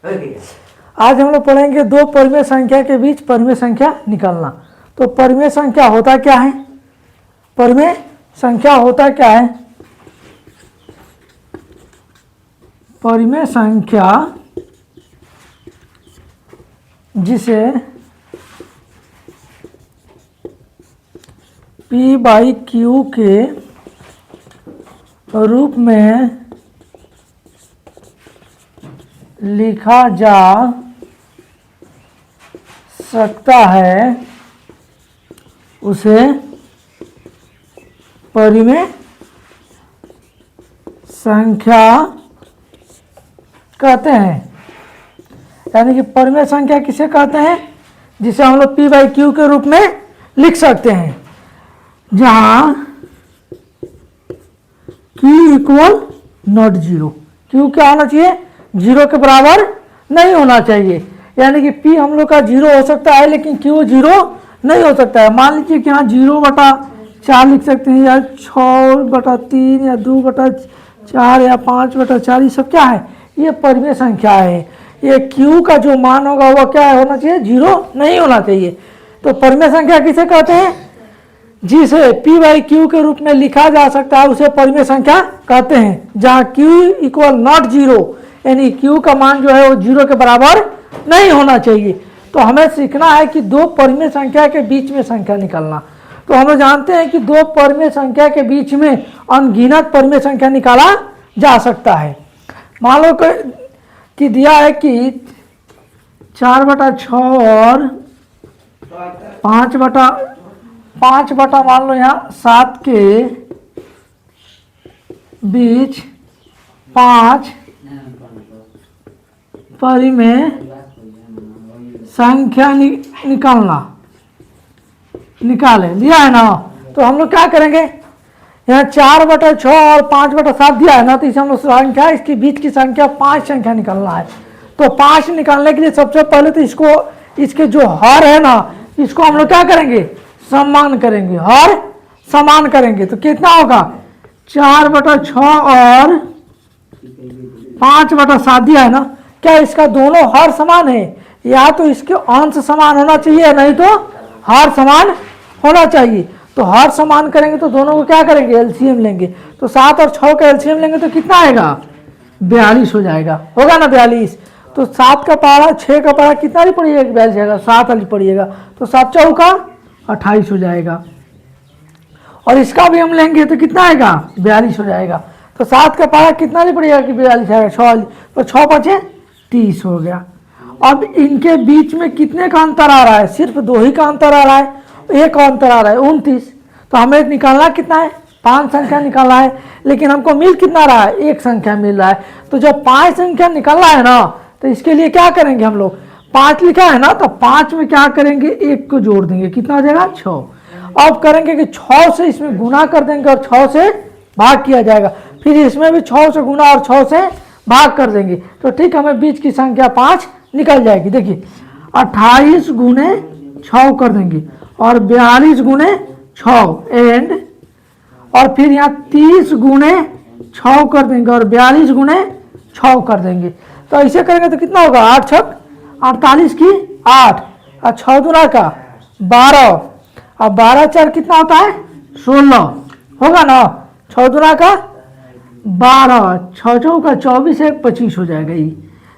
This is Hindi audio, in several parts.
आज हम लोग पढ़ेंगे दो परिमेय संख्या के बीच परिमेय संख्या निकालना। तो परिमेय संख्या होता क्या है? परिमेय संख्या होता क्या है? परिमेय संख्या जिसे P बाई Q के रूप में लिखा जा सकता है उसे परिमेय संख्या कहते हैं। यानी कि परिमेय संख्या किसे कहते हैं? जिसे हम लोग P बाई Q के रूप में लिख सकते हैं, जहां Q equal not zero. Q क्या होना चाहिए? जीरो के बराबर नहीं होना चाहिए। यानी कि P हम लोग का जीरो हो सकता है लेकिन Q जीरो नहीं हो सकता है। मान लीजिए कि यहाँ 0/4 लिख सकते हैं, या 6/3 या 2/4 या 5/4, ये सब क्या है? ये परिमेय संख्या है। ये Q का जो मान होगा वह क्या होना चाहिए? जीरो नहीं होना चाहिए। तो परिमेय संख्या किसे कहते हैं? जिसे P बाई Q के रूप में लिखा जा सकता है उसे परिमेय संख्या कहते हैं, जहाँ Q इक्वल नॉट जीरो, यानी Q का मान जो है वो जीरो के बराबर नहीं होना चाहिए। तो हमें सीखना है कि दो परिमेय संख्या के बीच में संख्या निकालना। तो हम जानते हैं कि दो परिमेय संख्या के बीच में अनगिनत परिमेय संख्या निकाला जा सकता है। मान लो कि दिया है कि 4/6 और 5 बटा मान लो यहाँ 7 के बीच 5 परिमेय संख्या निकाले दिया है ना। तो हम लोग क्या करेंगे? यहाँ 4/6 और 5/7 दिया है ना, तो इसे हम लोग संख्या, इसके बीच की संख्या 5 संख्या निकालना है। तो 5 निकालने के लिए सबसे पहले तो इसको, इसके जो हर है ना, इसको हम लोग क्या करेंगे? समान करेंगे, हर समान करेंगे। तो कितना होगा? 4/6 और 5/7 दिया है ना। क्या इसका दोनों हर समान है? या तो इसके अंश समान होना चाहिए, नहीं तो हर समान होना चाहिए। तो हर समान करेंगे तो दोनों को क्या करेंगे? एलसीएम लेंगे। तो 7 और 6 का एलसीएम लेंगे तो कितना आएगा? 42 हो जाएगा, होगा ना 42। तो 7 का पारा 6 का पारा कितना ही पड़िएगा? 42 जाएगा, 7 वाली पड़िएगा। तो 7 चौका 28 हो जाएगा। और इसका भी हम लेंगे तो कितना आएगा? 42 हो जाएगा। तो 7 का पारा कितना ही पड़ेगा कि 42 आएगा? 6, तो 6 5 30 हो गया। अब इनके बीच में कितने का अंतर आ रहा है? सिर्फ 2 ही का अंतर आ रहा है, एक का अंतर आ रहा है 29। तो हमें निकालना कितना है? 5 संख्या निकालना है, लेकिन हमको मिल कितना रहा है? एक संख्या मिल रहा है। तो जब 5 संख्या निकालना है ना, तो इसके लिए क्या करेंगे हम लोग? 5 लिखा है ना, तो 5 में क्या करेंगे? 1 को जोड़ देंगे, कितना हो जाएगा? 6। अब करेंगे कि 6 से इसमें गुना कर देंगे और 6 से भाग किया जाएगा। फिर इसमें भी 6 से गुना और 6 से भाग कर देंगे। तो ठीक, हमें बीच की संख्या 5 निकल जाएगी। देखिए 28 गुने 6 कर देंगे और 42 गुने 6 एंड, और फिर यहाँ 30 गुने 6 कर देंगे और 42 गुने 6 कर देंगे। तो ऐसे करेंगे तो कितना होगा? 8 छक 48 की 8 और 6 दूना का 12 और 12 4 कितना होता है? 16 होगा ना। 6 दूना का 12, 6 चौका 24, 1 25 हो जाएगा ये।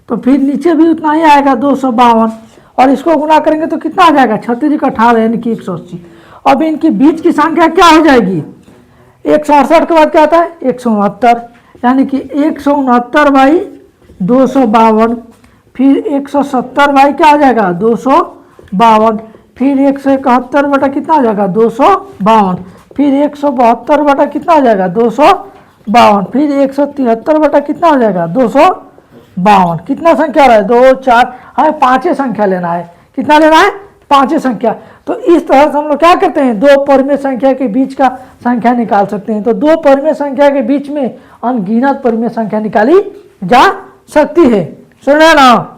तो फिर नीचे भी उतना ही आएगा 252, और इसको गुना करेंगे तो कितना आ जाएगा? 36 का 18 यानी कि 180। अब इनकी बीच की संख्या क्या हो जाएगी? 168 के बाद क्या आता है? 169, यानी कि 169 बाई 252। फिर 170 बाई क्या आ जाएगा? 252। फिर 171 बटा कितना आ जाएगा? 252। फिर 172 बटा कितना आ जाएगा? 252। फिर 173 बटा कितना हो जाएगा? 252। कितना संख्या रहा है? 2 4, हमें 5 संख्या लेना है। कितना लेना है? 5 संख्या। तो इस तरह से हम लोग क्या करते हैं? दो परिमेय संख्या के बीच का संख्या निकाल सकते हैं। तो दो परिमेय संख्या के बीच में अनगिनत परिमेय संख्या निकाली जा सकती है। सुन रहे ना?